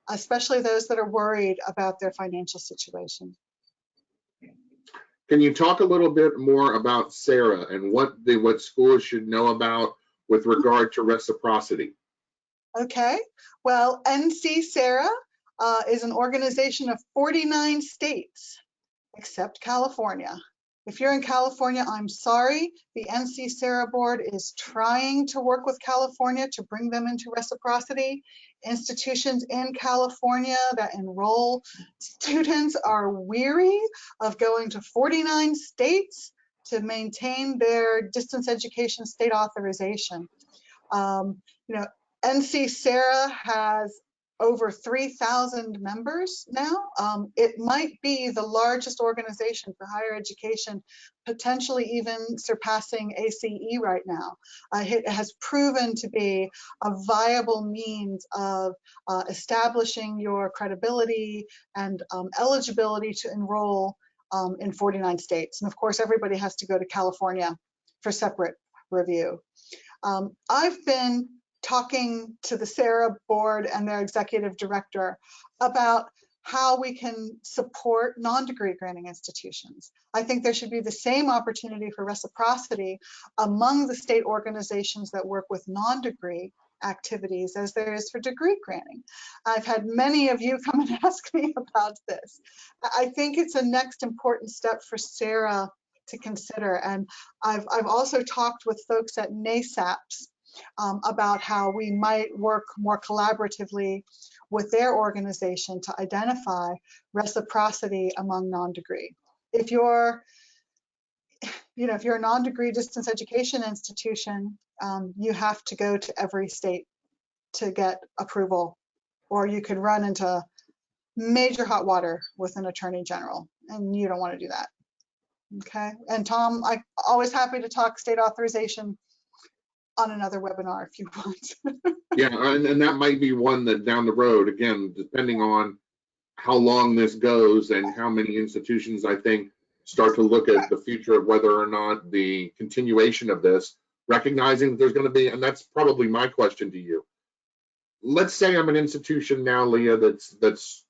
especially those that are worried about their financial situation. Can you talk a little bit more about SARA and what schools should know about with regard to reciprocity? Okay, well, NC SARA is an organization of 49 states, except California. If you're in California, I'm sorry. The NC SARA board is trying to work with California to bring them into reciprocity. Institutions in California that enroll students are weary of going to 49 states to maintain their distance education state authorization. You know, NC SARA has over 3,000 members now. It might be the largest organization for higher education, potentially even surpassing ACE right now. It has proven to be a viable means of establishing your credibility and eligibility to enroll in 49 states. And of course, everybody has to go to California for separate review. I've been talking to the SARA board and their executive director about how we can support non-degree granting institutions. I think there should be the same opportunity for reciprocity among the state organizations that work with non-degree activities as there is for degree granting. I've had many of you come and ask me about this. I think it's a next important step for SARA to consider. And I've also talked with folks at NASAPS about how we might work more collaboratively with their organization to identify reciprocity among non-degree. If you're, you know, if you're a non-degree distance education institution, you have to go to every state to get approval, or you could run into major hot water with an attorney general, and you don't want to do that. Okay, and Tom, I'm always happy to talk state authorization on another webinar if you want. Yeah, and that might be one that down the road, again, depending on how long this goes and how many institutions, I think, start to look at the future of whether or not the continuation of this, recognizing that there's going to be, and that's probably my question to you. Let's say I'm an institution now, Leah, that's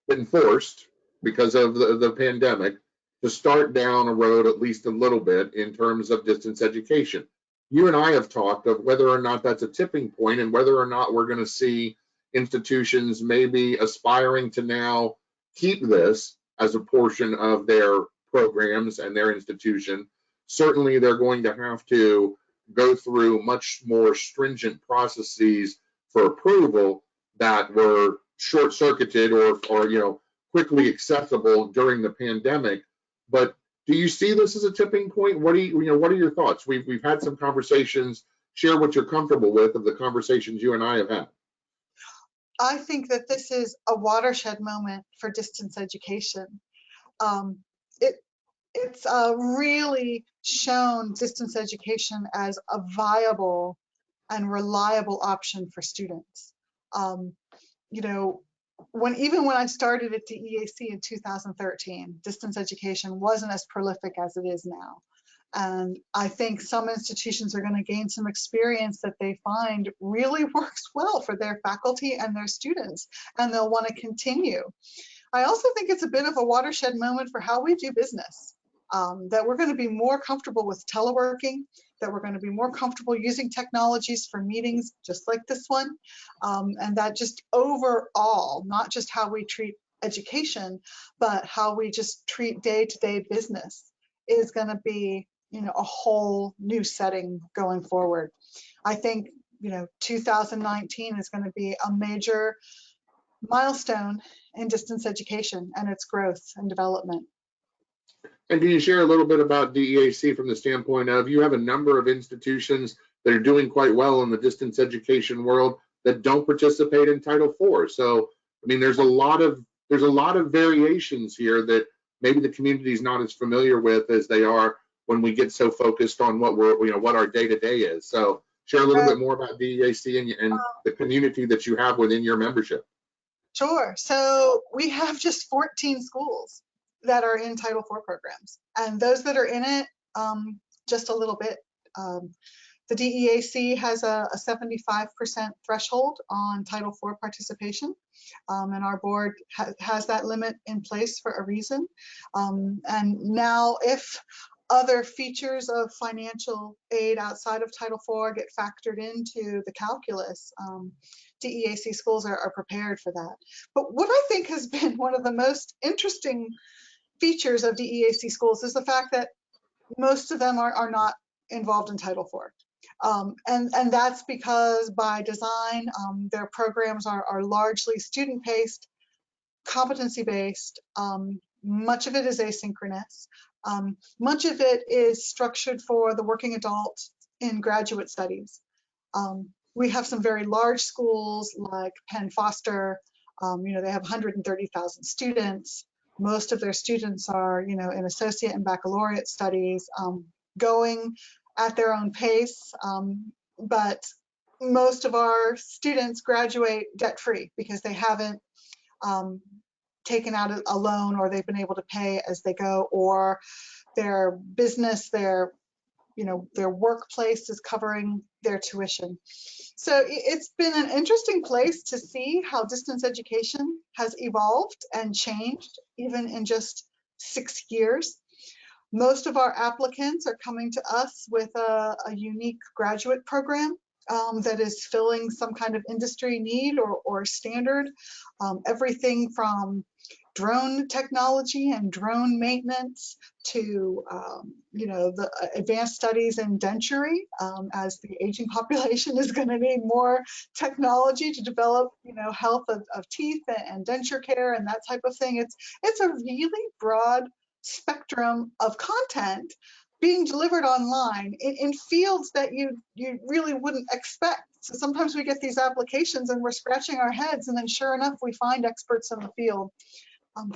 been forced because of the pandemic to start down a road at least a little bit in terms of distance education. You and I have talked of whether or not that's a tipping point and whether or not we're going to see institutions maybe aspiring to now keep this as a portion of their programs and their institution. Certainly, they're going to have to go through much more stringent processes for approval that were short-circuited or quickly accessible during the pandemic. But do you see this as a tipping point? What are your thoughts? We've had some conversations. Share what you're comfortable with of the conversations you and I have had. I think that this is a watershed moment for distance education. It's really shown distance education as a viable and reliable option for students. Even when I started at DEAC in 2013, distance education wasn't as prolific as it is now. And I think some institutions are going to gain some experience that they find really works well for their faculty and their students, and they'll want to continue. I also think it's a bit of a watershed moment for how we do business, that we're going to be more comfortable with teleworking, that we're going to be more comfortable using technologies for meetings just like this one, and that just overall, not just how we treat education, but how we just treat day-to-day business is going to be a whole new setting going forward. I think 2019 is going to be a major milestone in distance education and its growth and development. And can you share a little bit about DEAC from the standpoint of, you have a number of institutions that are doing quite well in the distance education world that don't participate in Title IV. So, I mean, there's a lot of variations here that maybe the community is not as familiar with as they are when we get so focused on what our day-to-day is. So share a little bit more about DEAC and the community that you have within your membership. Sure. So we have just 14 schools that are in Title IV programs, and those that are in it, just a little bit. The DEAC has a 75% threshold on Title IV participation, and our board has that limit in place for a reason. And now, if other features of financial aid outside of Title IV get factored into the calculus, DEAC schools are prepared for that. But what I think has been one of the most interesting features of DEAC schools is the fact that most of them are not involved in Title IV. And that's because by design, their programs are largely student-paced, competency-based. Much of it is asynchronous. Much of it is structured for the working adult in graduate studies. We have some very large schools like Penn Foster. They have 130,000 students. Most of their students are, in associate and baccalaureate studies, going at their own pace. But most of our students graduate debt-free because they haven't taken out a loan, or they've been able to pay as they go, or their business, their workplace is covering their tuition. So it's been an interesting place to see how distance education has evolved and changed even in just 6 years. Most of our applicants are coming to us with a unique graduate program that is filling some kind of industry need or standard. Everything from drone technology and drone maintenance to the advanced studies in dentistry, as the aging population is going to need more technology to develop health of teeth and denture care and that type of thing. It's a really broad spectrum of content being delivered online in fields that you really wouldn't expect. So sometimes we get these applications and we're scratching our heads, and then sure enough we find experts in the field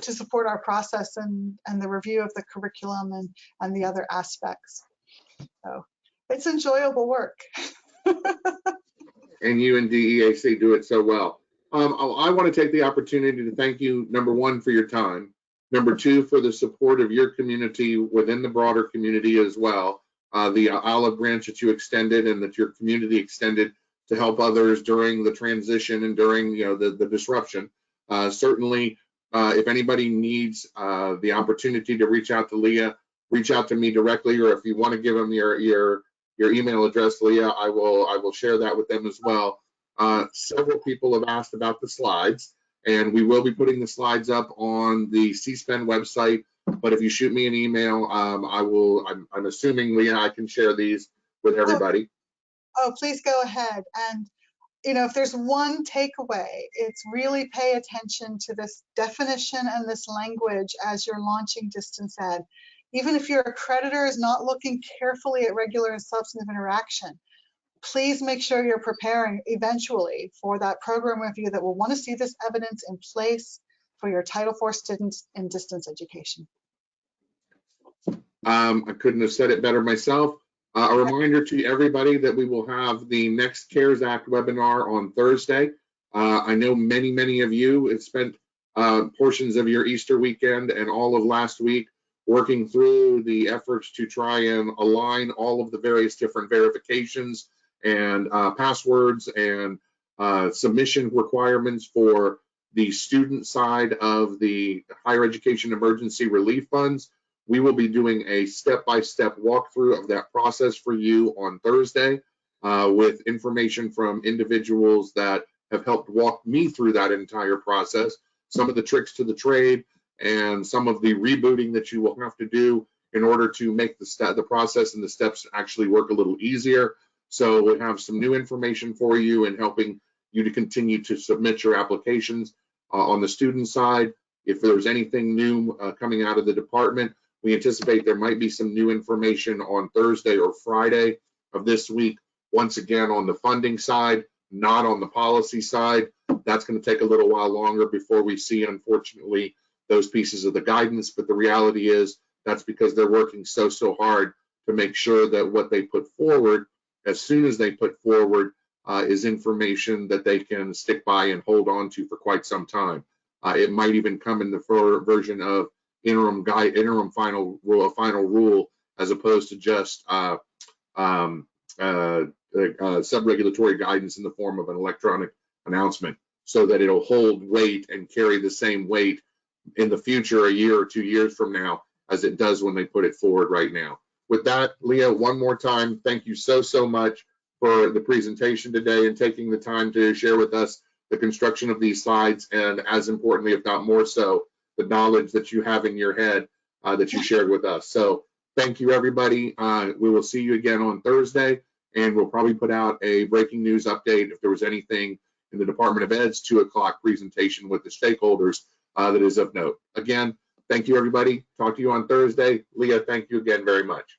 to support our process and the review of the curriculum and the other aspects. So it's enjoyable work. And you and DEAC do it so well. I want to take the opportunity to thank you, number one, for your time. Number two, for the support of your community within the broader community as well. The olive branch that you extended and that your community extended to help others during the transition and during the disruption. Certainly, if anybody needs the opportunity to reach out to Leah, reach out to me directly, or if you want to give them your email address, Leah, I will share that with them as well. Several people have asked about the slides, and we will be putting the slides up on the CSPEN website. But if you shoot me an email, I'm assuming, Leah, I can share these with everybody. Oh, please go ahead. And if there's one takeaway, it's really pay attention to this definition and this language as you're launching distance ed. Even if your accreditor is not looking carefully at regular and substantive interaction, please make sure you're preparing eventually for that program review that will want to see this evidence in place for your Title IV students in distance education. I couldn't have said it better myself. A reminder to everybody that we will have the next CARES Act webinar on Thursday. I know many of you have spent portions of your Easter weekend and all of last week working through the efforts to try and align all of the various different verifications and passwords and submission requirements for the student side of the higher education emergency relief funds. We will be doing a step-by-step walkthrough of that process for you on Thursday with information from individuals that have helped walk me through that entire process, some of the tricks to the trade, and some of the rebooting that you will have to do in order to make the process and the steps actually work a little easier. So we'll have some new information for you and helping you to continue to submit your applications on the student side. If there's anything new coming out of the department, we anticipate there might be some new information on Thursday or Friday of this week. Once again, on the funding side, not on the policy side. That's going to take a little while longer before we see, unfortunately, those pieces of the guidance. But the reality is that's because they're working so hard to make sure that what they put forward, as soon as they put forward, is information that they can stick by and hold on to for quite some time. It might even come in the version of interim final rule, as opposed to just sub-regulatory guidance in the form of an electronic announcement, so that it'll hold weight and carry the same weight in the future, a year or 2 years from now, as it does when they put it forward right now. With that, Leah, one more time, thank you so much for the presentation today and taking the time to share with us the construction of these slides, and as importantly, if not more so, the knowledge that you have in your head that you shared with us. So thank you, everybody. We will see you again on Thursday, and we'll probably put out a breaking news update if there was anything in the Department of Ed's 2 o'clock presentation with the stakeholders that is of note. Again, thank you, everybody. Talk to you on Thursday. Leah, thank you again very much.